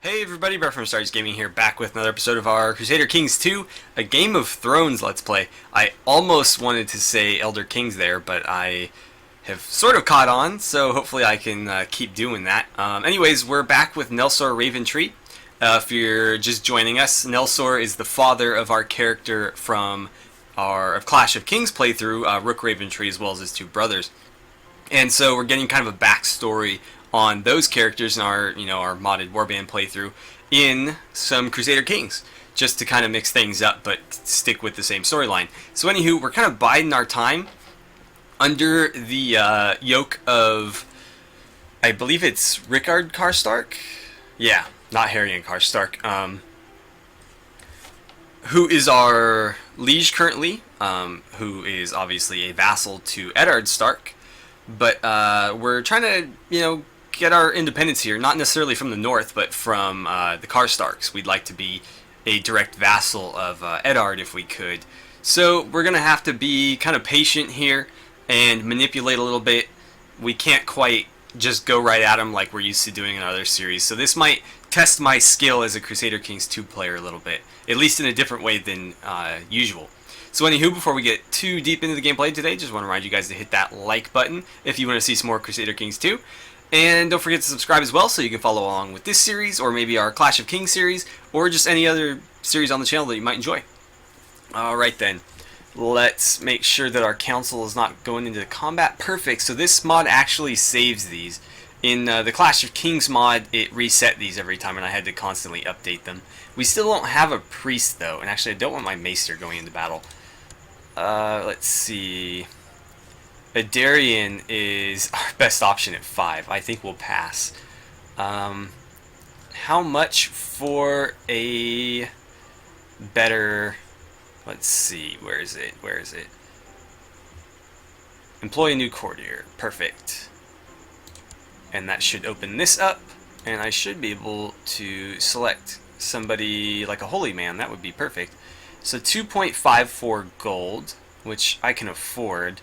Hey everybody, Brett from AstartesGaming here, back with another episode of our Crusader Kings 2, a Game of Thrones Let's Play. I almost wanted to say Elder Kings there, but I have sort of caught on, so hopefully I can keep doing that. Anyways, we're back with Nelsor Raventree. If you're just joining us, Nelsor is the father of our character from our Clash of Kings playthrough, Rook Raventree, as well as his two brothers. And so we're getting kind of a backstory on those characters in our, our modded Warband playthrough in some Crusader Kings, just to kind of mix things up, but stick with the same storyline. So anywho, we're kind of biding our time under the yoke of, I believe it's Rickard Karstark? Yeah, not Harry and Karstark. Who is our liege currently, who is obviously a vassal to Eddard Stark. But we're trying to, get our independence here, not necessarily from the north, but from the Karstarks. We'd like to be a direct vassal of Eddard if we could. So we're going to have to be kind of patient here and manipulate a little bit. We can't quite just go right at them like we're used to doing in other series. So this might test my skill as a Crusader Kings 2 player a little bit, at least in a different way than usual. So anywho, before we get too deep into the gameplay today, just want to remind you guys to hit that like button if you want to see some more Crusader Kings 2. And don't forget to subscribe as well so you can follow along with this series, or maybe our Clash of Kings series, or just any other series on the channel that you might enjoy. Alright then, let's make sure that our council is not going into combat. Perfect, so this mod actually saves these. In the Clash of Kings mod, it reset these every time, and I had to constantly update them. We still don't have a priest, though, and actually I don't want my maester going into battle. Let's see. Adarian is our best option at 5. I think we'll pass. How much for a better... Let's see. Where is it? Where is it? Employ a new courtier. Perfect. And that should open this up. And I should be able to select somebody like a holy man. That would be perfect. So 2.54 gold, which I can afford,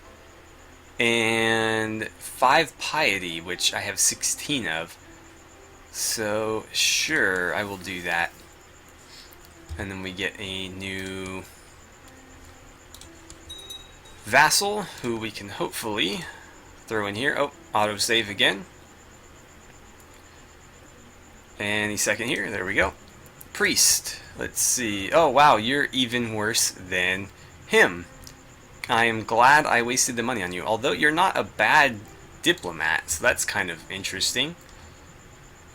and 5 piety, which I have 16 of. So sure, I will do that. And then we get a new vassal, who we can hopefully throw in here. Oh, autosave again. Any second here, there we go. Priest. Let's see. Oh wow, you're even worse than him. I am glad I wasted the money on you. Although you're not a bad diplomat, so that's kind of interesting.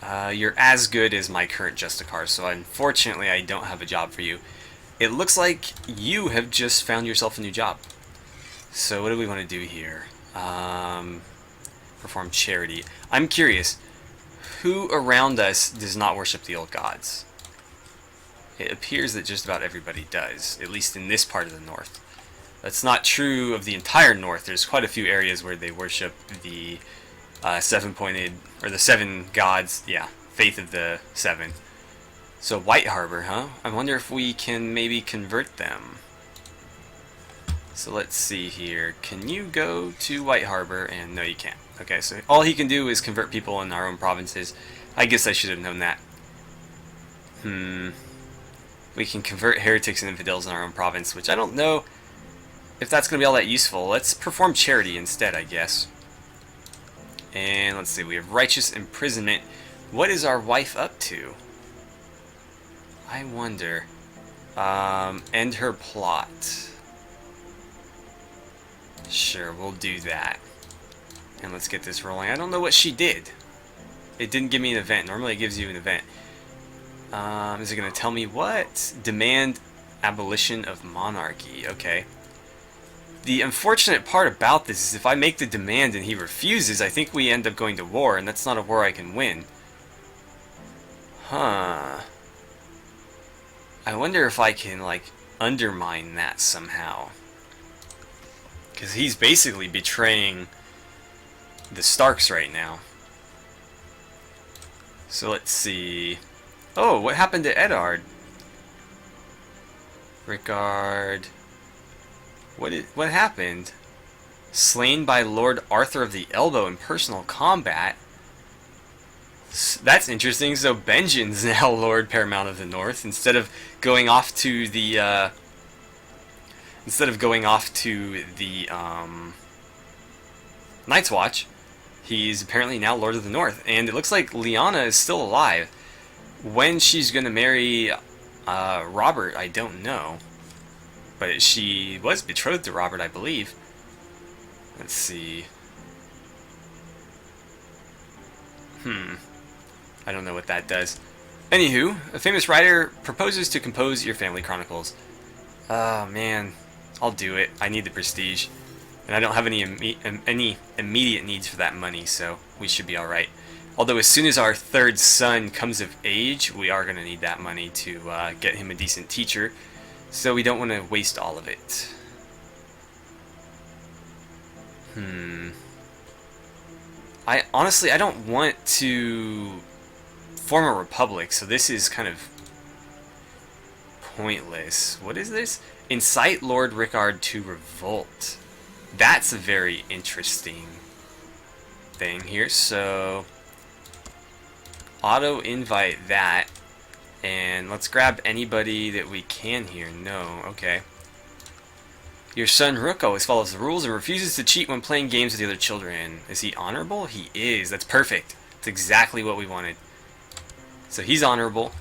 You're as good as my current Justicar, so unfortunately I don't have a job for you. It looks like you have just found yourself a new job. So what do we want to do here? Perform charity. I'm curious, who around us does not worship the old gods? It appears that just about everybody does, at least in this part of the north. That's not true of the entire north. There's quite a few areas where they worship the seven-pointed, or the 7 gods, yeah, Faith of the 7. So White Harbor, huh? I wonder if we can maybe convert them. So let's see here. Can you go to White Harbor? And no, you can't. Okay, so all he can do is convert people in our own provinces. I guess I should have known that. We can convert heretics and infidels in our own province, which I don't know if that's going to be all that useful. Let's perform charity instead, I guess. And let's see, we have righteous imprisonment. What is our wife up to? I wonder. End her plot. Sure, we'll do that. And let's get this rolling. I don't know what she did. It didn't give me an event. Normally it gives you an event. Is it going to tell me what? Demand abolition of monarchy. Okay. The unfortunate part about this is if I make the demand and he refuses, I think we end up going to war, and that's not a war I can win. Huh. I wonder if I can, like, undermine that somehow. Because he's basically betraying the Starks right now. So let's see. Oh, what happened to Eddard? Rickard. What happened? Slain by Lord Arthur of the Elbow in personal combat. That's interesting. So Benjen's now Lord Paramount of the North instead of going off to the Night's Watch. He's apparently now Lord of the North, and it looks like Lyanna is still alive. When she's gonna marry Robert, I don't know, but she was betrothed to Robert, I believe. Let's see. I don't know what that does. Anywho, a famous writer proposes to compose your family chronicles. Oh man, I'll do it. I need the prestige, and I don't have any immediate needs for that money, so we should be all right. Although as soon as our third son comes of age, we are going to need that money to get him a decent teacher, so we don't want to waste all of it. I honestly don't want to form a republic, so this is kind of pointless. What is this? Incite Lord Rickard to revolt. That's a very interesting thing here. So auto invite that, and let's grab anybody that we can here. No, okay. Your son Rook always follows the rules and refuses to cheat when playing games with the other children. Is he honorable? He is. That's perfect. That's exactly what we wanted. So he's honorable.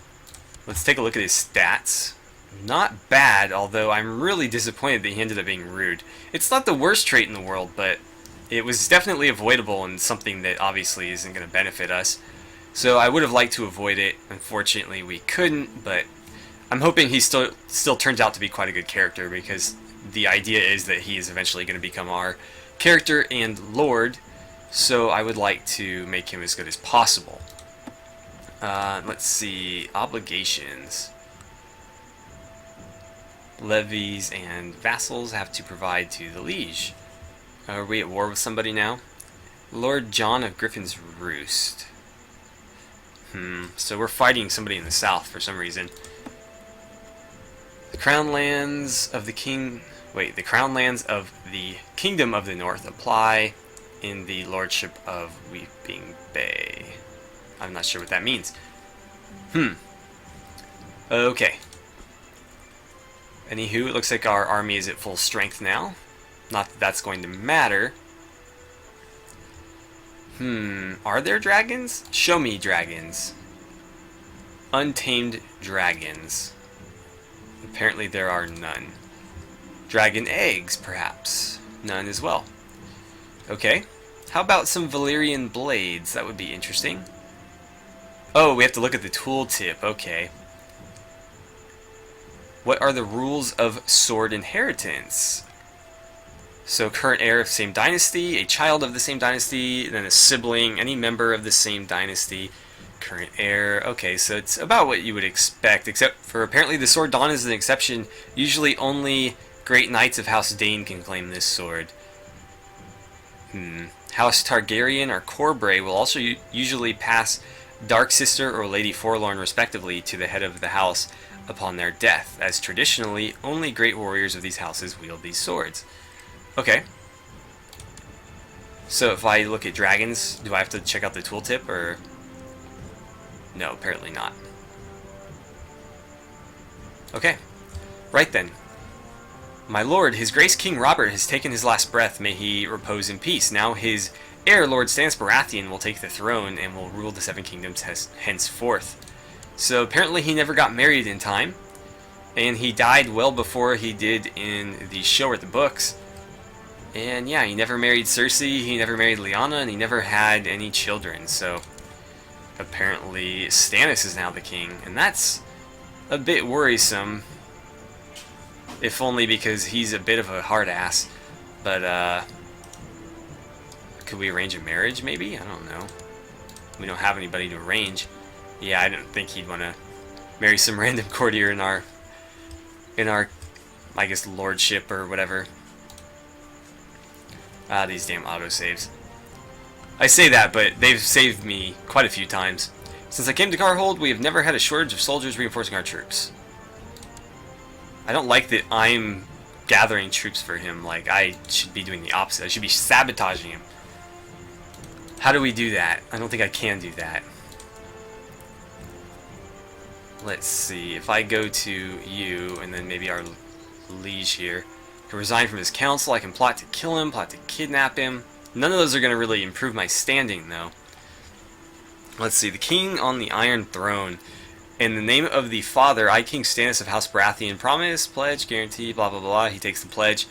Let's take a look at his stats. Not bad, although I'm really disappointed that he ended up being rude. It's not the worst trait in the world, but it was definitely avoidable and something that obviously isn't going to benefit us. So I would have liked to avoid it. Unfortunately, we couldn't, but I'm hoping he still turns out to be quite a good character, because the idea is that he is eventually going to become our character and lord, so I would like to make him as good as possible. Let's see, obligations. Levies and vassals have to provide to the liege. Are we at war with somebody now? Lord John of Griffin's Roost. So we're fighting somebody in the south for some reason. The crown lands of the the crown lands of the Kingdom of the North apply in the lordship of Weeping Bay. I'm not sure what that means. Okay. Anywho, it looks like our army is at full strength now. Not that that's going to matter. Are there dragons? Show me dragons. Untamed dragons. Apparently there are none. Dragon eggs, perhaps. None as well. Okay. How about some Valyrian blades? That would be interesting. Oh, we have to look at the tooltip. Okay. What are the rules of sword inheritance? So current heir of same dynasty, a child of the same dynasty, then a sibling, any member of the same dynasty. Current heir. Okay, so it's about what you would expect, except for apparently the sword dawn is an exception. Usually only great knights of House Dane can claim this sword. House Targaryen or Corbray will also usually pass Dark Sister or Lady Forlorn respectively to the head of the house upon their death, as traditionally only great warriors of these houses wield these swords. Okay. So if I look at dragons, do I have to check out the tooltip, or... No, apparently not. Okay. Right then. My lord, his grace King Robert has taken his last breath. May he repose in peace. Now his heir, Lord Stannis Baratheon, will take the throne and will rule the Seven Kingdoms henceforth. So apparently he never got married in time, and he died well before he did in the show or the books. And yeah, he never married Cersei, he never married Lyanna, and he never had any children. So apparently Stannis is now the king, and that's a bit worrisome. If only because he's a bit of a hard ass. But could we arrange a marriage maybe? I don't know. We don't have anybody to arrange. Yeah, I don't think he'd want to marry some random courtier in our I guess lordship or whatever. These damn autosaves. I say that, but they've saved me quite a few times. Since I came to Carhold, we have never had a shortage of soldiers reinforcing our troops. I don't like that I'm gathering troops for him. Like, I should be doing the opposite. I should be sabotaging him. How do we do that? I don't think I can do that. Let's see, if I go to you, and then maybe our liege here, can resign from his council, I can plot to kill him, plot to kidnap him. None of those are going to really improve my standing, though. Let's see, the king on the Iron Throne. In the name of the father, I, King Stannis of House Baratheon, promise, pledge, guarantee, blah blah blah. He takes the pledge.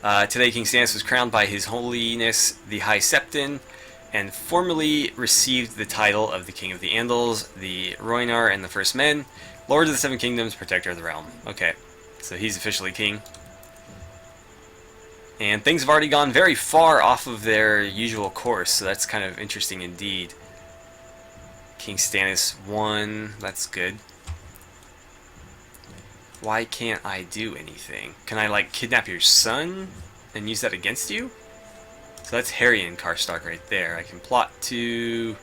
Today, King Stannis was crowned by His Holiness the High Septon, and formally received the title of the King of the Andals, the Rhoynar, and the First Men, Lord of the Seven Kingdoms, Protector of the Realm. Okay, so he's officially king. And things have already gone very far off of their usual course, so that's kind of interesting indeed. King Stannis won, that's good. Why can't I do anything? Can I, like, kidnap your son and use that against you? So that's Harry and Karstark right there. I can plot to...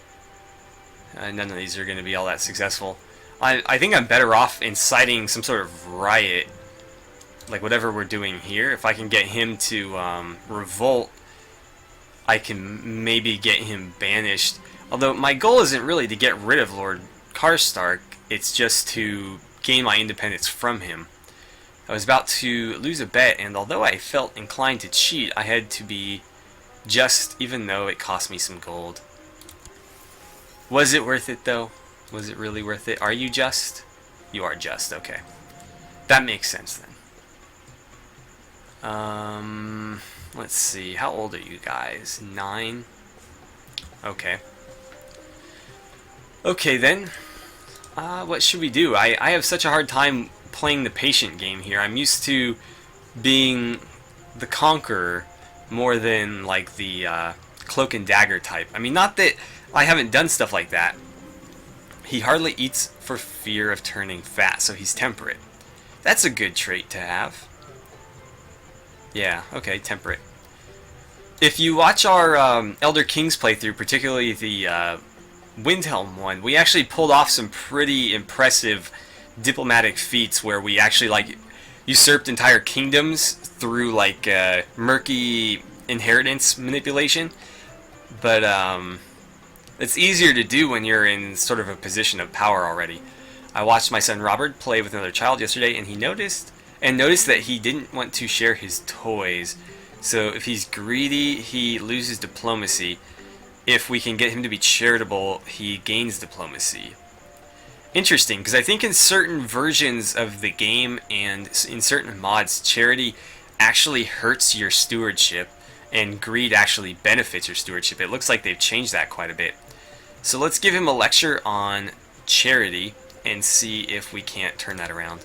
none of these are going to be all that successful. I think I'm better off inciting some sort of riot, like whatever we're doing here. If I can get him to revolt, I can maybe get him banished. Although my goal isn't really to get rid of Lord Karstark, it's just to gain my independence from him. I was about to lose a bet, and although I felt inclined to cheat, I had to be just, even though it cost me some gold. Was it worth it, though? Was it really worth it? Are you just? You are just, okay. That makes sense, then. Let's see. How old are you guys? 9? Okay. Okay, then. What should we do? I have such a hard time playing the patient game here. I'm used to being the conqueror more than, like, the cloak and dagger type. I mean, not that I haven't done stuff like that. He hardly eats for fear of turning fat, so he's temperate. That's a good trait to have. Yeah, okay, temperate. If you watch our Elder Kings playthrough, particularly the Windhelm one, we actually pulled off some pretty impressive diplomatic feats where we actually, like, usurped entire kingdoms through, like, murky inheritance manipulation. But it's easier to do when you're in sort of a position of power already. I watched my son Roberd play with another child yesterday, and he noticed that he didn't want to share his toys. So if he's greedy, he loses diplomacy. If we can get him to be charitable, he gains diplomacy. Interesting, because I think in certain versions of the game and in certain mods, charity actually hurts your stewardship, and greed actually benefits your stewardship. It looks like they've changed that quite a bit. So let's give him a lecture on charity and see if we can't turn that around.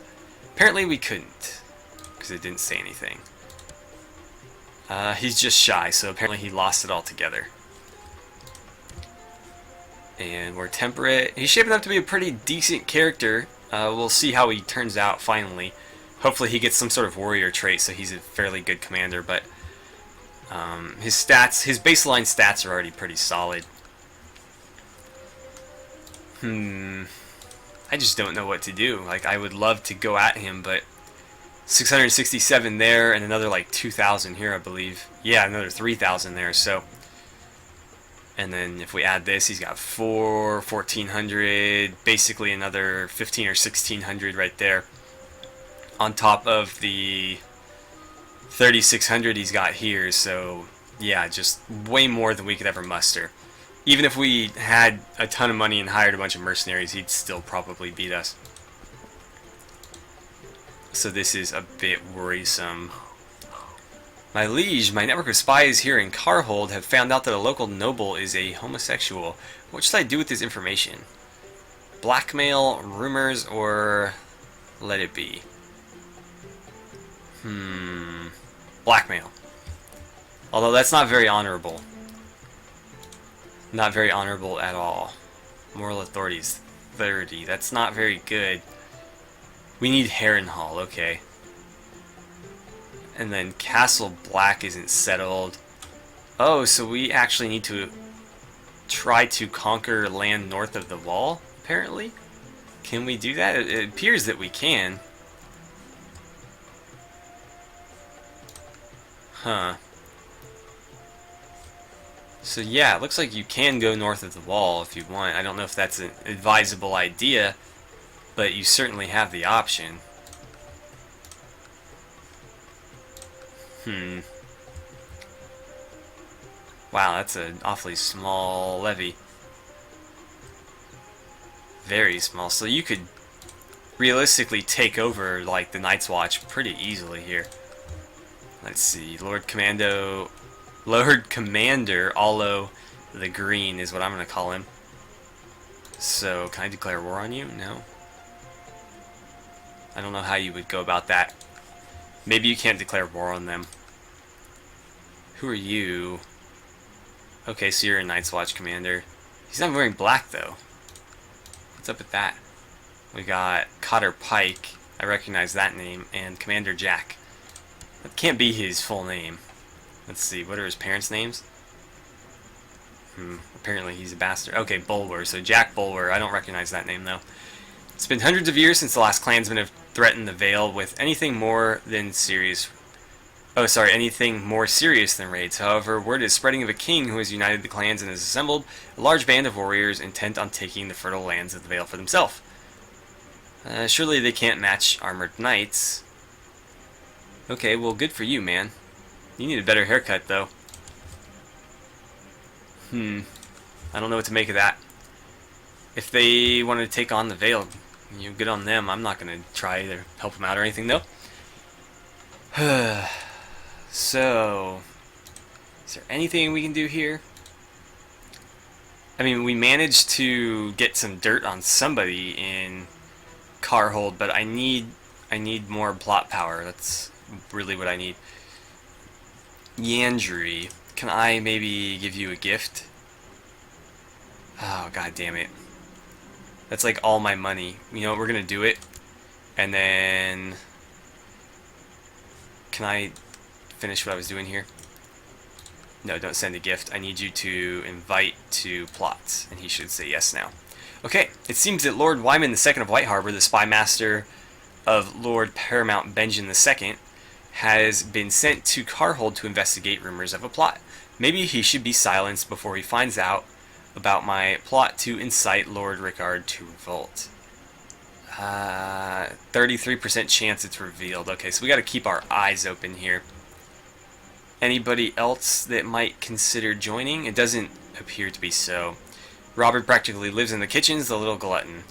Apparently we couldn't, because it didn't say anything. He's just shy, so apparently he lost it altogether. And we're temperate. He's shaping up to be a pretty decent character. We'll see how he turns out finally. Hopefully he gets some sort of warrior trait, so he's a fairly good commander, but his baseline stats are already pretty solid. I just don't know what to do. Like, I would love to go at him, but 667 there and another like 2,000 here, I believe. Yeah, another 3,000 there, so. And then if we add this, he's got 1,400, basically another 15 or 1,600 right there. On top of the 3,600 he's got here, so yeah, just way more than we could ever muster. Even if we had a ton of money and hired a bunch of mercenaries, he'd still probably beat us. So this is a bit worrisome. My liege, my network of spies here in Carhold have found out that a local noble is a homosexual. What should I do with this information? Blackmail, rumors, or let it be? Blackmail. Although that's not very honorable. Not very honorable at all. Moral authorities 30. That's not very good. We need Harrenhal, okay. And then Castle Black isn't settled. Oh, so we actually need to try to conquer land north of the wall, apparently? Can we do that? It appears that we can. Huh. So yeah, it looks like you can go north of the wall if you want. I don't know if that's an advisable idea. but you certainly have the option. Wow, that's an awfully small levy. Very small. So you could realistically take over like the Night's Watch pretty easily here. Let's see, Lord Commander Allo the Green is what I'm going to call him. So, can I declare war on you? No. I don't know how you would go about that. Maybe you can't declare war on them. Who are you? Okay, so you're a Night's Watch commander. He's not wearing black, though. What's up with that? We got Cotter Pike. I recognize that name. And Commander Jack. That can't be his full name. Let's see, what are his parents' names? Apparently he's a bastard. Okay, Bulwer. So Jack Bulwer. I don't recognize that name, though. It's been hundreds of years since the last clansmen have threatened the Vale with anything more serious than raids. However, word is spreading of a king who has united the clans and has assembled a large band of warriors intent on taking the fertile lands of the Vale for themselves. Surely they can't match armored knights. Okay, well, good for you, man. You need a better haircut, though. I don't know what to make of that. If they want to take on the Vale, good on them. I'm not going to try to help them out or anything, though. So, is there anything we can do here? I mean, we managed to get some dirt on somebody in Carhold, but I need more plot power. That's really what I need. Yandri, can I maybe give you a gift? Oh, god damn it. That's like all my money. You know what, we're gonna do it. And then... Can I finish what I was doing here? No, don't send a gift. I need you to invite to plots. And he should say yes now. Okay, it seems that Lord Wyman II of White Harbor, the Spymaster of Lord Paramount Benjen II, has been sent to Carhold to investigate rumors of a plot. Maybe he should be silenced before he finds out about my plot to incite Lord Rickard to revolt. 33% chance it's revealed. Okay, so we got to keep our eyes open here. Anybody else that might consider joining? It doesn't appear to be so. Robert practically lives in the kitchens, the little glutton.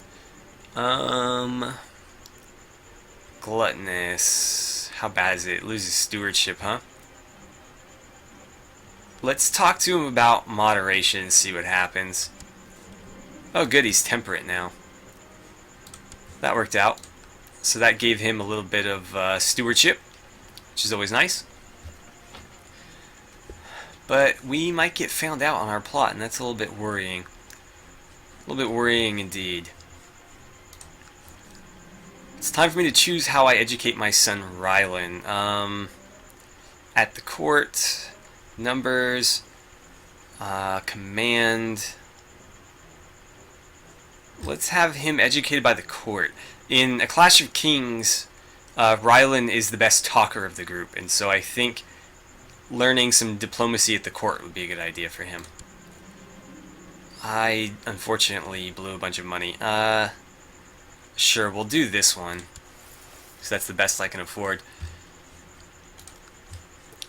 Gluttonous. How bad is it? Loses stewardship, huh? Let's talk to him about moderation and see what happens. Oh good, he's temperate now. That worked out. So that gave him a little bit of stewardship, which is always nice. But we might get found out on our plot, and that's a little bit worrying. A little bit worrying indeed. It's time for me to choose how I educate my son Ryland. At the court, numbers, command. Let's have him educated by the court. In A Clash of Kings, Ryland is the best talker of the group, and so I think learning some diplomacy at the court would be a good idea for him. I unfortunately blew a bunch of money. Sure, we'll do this one, because that's the best I can afford.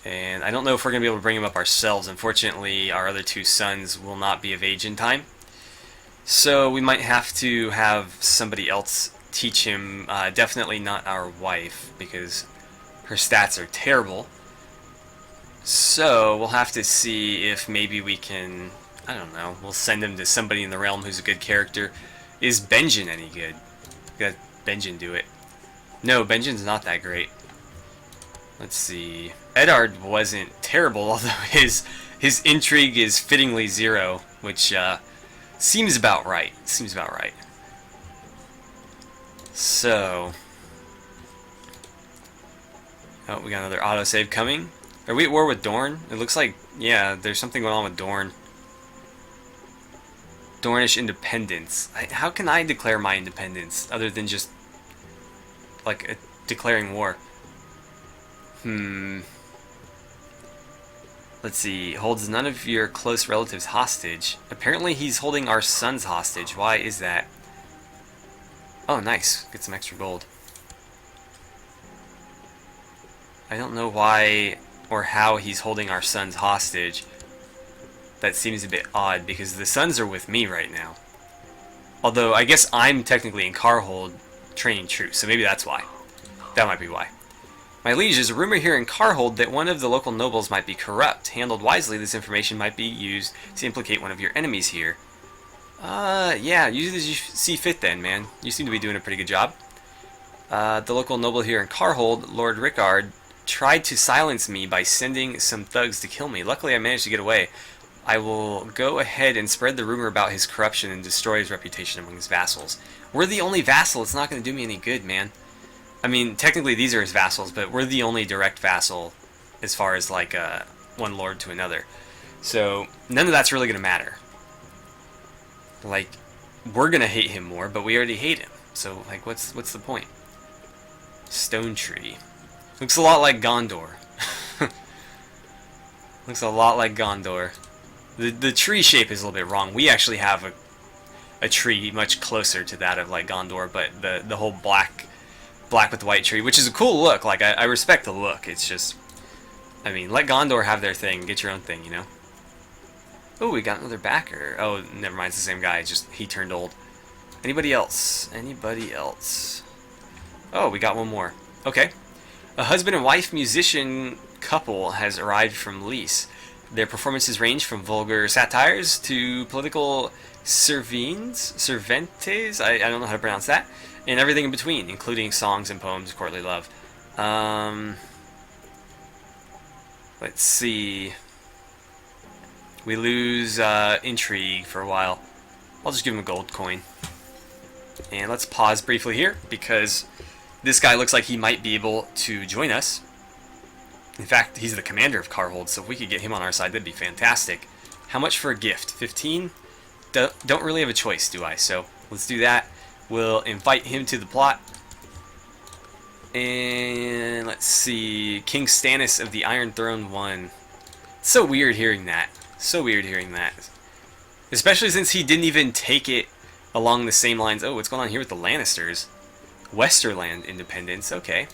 And I don't know if we're going to be able to bring him up ourselves. Unfortunately, our other two sons will not be of age in time. So we might have to have somebody else teach him. Definitely not our wife, because her stats are terrible. So we'll have to see if maybe we can, I don't know, we'll send him to somebody in the realm who's a good character. Is Benjen any good? Got Benjen do it. No, Benjen's not that great. Let's see. Eddard wasn't terrible, although his intrigue is fittingly 0, which seems about right. Seems about right. So, oh, we got another autosave coming. Are we at war with Dorne? It looks like, yeah, there's something going on with Dorne. Dornish independence. How can I declare my independence other than just like declaring war? Let's see. Holds none of your close relatives hostage. Apparently he's holding our sons hostage. Why is that? Oh, nice. Get some extra gold. I don't know why or how he's holding our sons hostage. That seems a bit odd, because the sons are with me right now. Although, I guess I'm technically in Karhold training troops, so maybe that's why. That might be why. My liege, there's a rumor here in Karhold that one of the local nobles might be corrupt. Handled wisely, this information might be used to implicate one of your enemies here. Yeah, use it as you see fit then, man. You seem to be doing a pretty good job. The local noble here in Karhold, Lord Rickard, tried to silence me by sending some thugs to kill me. Luckily, I managed to get away. I will go ahead and spread the rumor about his corruption and destroy his reputation among his vassals. We're the only vassal. It's not going to do me any good, man. I mean, technically these are his vassals, but we're the only direct vassal as far as, like, one lord to another. So, none of that's really going to matter. Like, we're going to hate him more, but we already hate him. So, like, what's the point? Stone tree. Looks a lot like Gondor. Looks a lot like Gondor. The tree shape is a little bit wrong. We actually have a tree much closer to that of, like, Gondor, but the whole black with white tree, which is a cool look. Like, I respect the look. It's just, I mean, let Gondor have their thing. Get your own thing, you know? Oh, we got another backer. Oh, never mind. It's the same guy. Just, he turned old. Anybody else? Anybody else? Oh, we got one more. Okay. A husband and wife musician couple has arrived from Lys. Their performances range from vulgar satires to political cervantes, I don't know how to pronounce that, and everything in between, including songs and poems of courtly love. Let's see. We lose intrigue for a while. I'll just give him a gold coin. And let's pause briefly here, because this guy looks like he might be able to join us. In fact, he's the commander of Karhold, so if we could get him on our side, that'd be fantastic. How much for a gift? 15? Don't really have a choice, do I? So let's do that. We'll invite him to the plot. And let's see. King Stannis of the Iron Throne won. It's so weird hearing that. So weird hearing that. Especially since he didn't even take it along the same lines. Oh, what's going on here with the Lannisters? Westerland independence. Okay.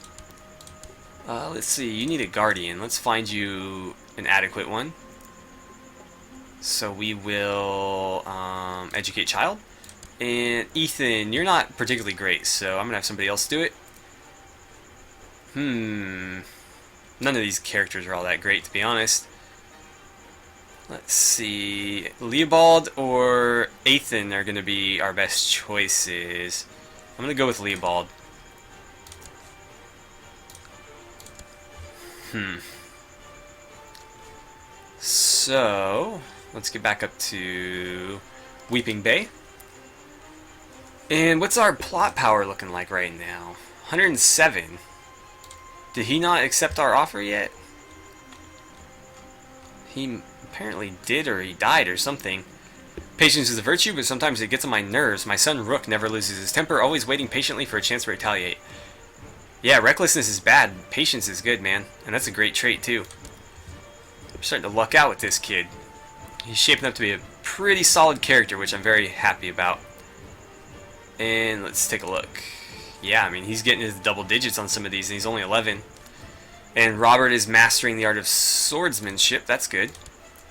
Let's see. You need a guardian. Let's find you an adequate one. So we will educate child. And Ethan, you're not particularly great, so I'm going to have somebody else do it. None of these characters are all that great, to be honest. Let's see. Leopold or Ethan are going to be our best choices. I'm going to go with Leopold. So, let's get back up to Weeping Bay. And what's our plot power looking like right now? 107. Did he not accept our offer yet? He apparently did, or he died or something. Patience is a virtue, but sometimes it gets on my nerves. My son Rook never loses his temper, always waiting patiently for a chance to retaliate. Yeah, recklessness is bad. Patience is good, man. And that's a great trait, too. We're starting to luck out with this kid. He's shaping up to be a pretty solid character, which I'm very happy about. And let's take a look. Yeah, I mean, he's getting his double digits on some of these, and he's only 11. And Robert is mastering the art of swordsmanship. That's good.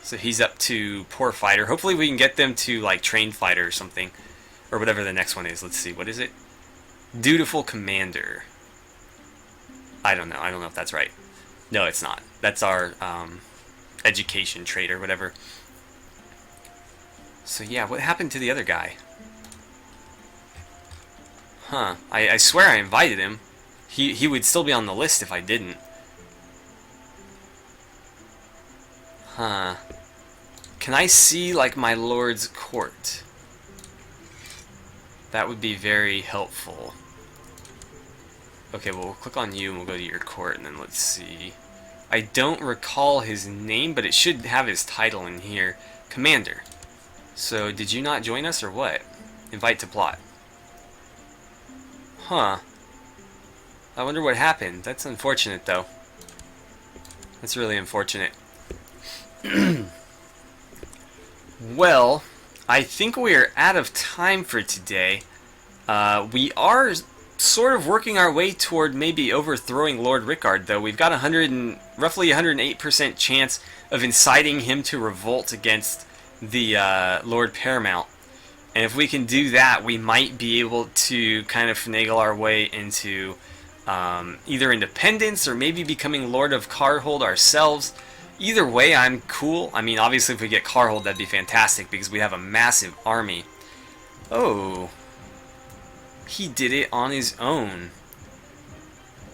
So he's up to poor fighter. Hopefully we can get them to, like, trained fighter or something. Or whatever the next one is. Let's see. What is it? Dutiful commander. I don't know. I don't know if that's right. No, it's not. That's our education trait or whatever. So yeah, what happened to the other guy? Huh. I swear I invited him. He would still be on the list if I didn't. Huh. Can I see, like, my lord's court? That would be very helpful. Okay, well, we'll click on you and we'll go to your court, and then let's see. I don't recall his name, but it should have his title in here. Commander. So, did you not join us, or what? Invite to plot. Huh. I wonder what happened. That's unfortunate, though. That's really unfortunate. Well, I think we are out of time for today. We are sort of working our way toward maybe overthrowing Lord Rickard, though. We've got roughly 108% chance of inciting him to revolt against the Lord Paramount. And if we can do that, we might be able to kind of finagle our way into either independence or maybe becoming Lord of Karhold ourselves. Either way, I'm cool. I mean, obviously if we get Karhold, that'd be fantastic because we have a massive army. Oh, he did it on his own.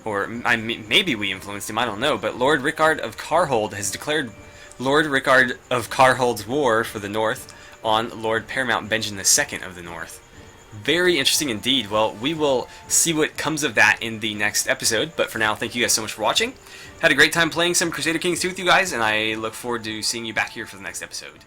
Or maybe we influenced him, I don't know. But Lord Rickard of Karhold has declared Lord Rickard of Karhold's war for the north on Lord Paramount Benjamin II of the north. Very interesting indeed. Well, we will see what comes of that in the next episode. But for now, thank you guys so much for watching. Had a great time playing some Crusader Kings 2 with you guys, and I look forward to seeing you back here for the next episode.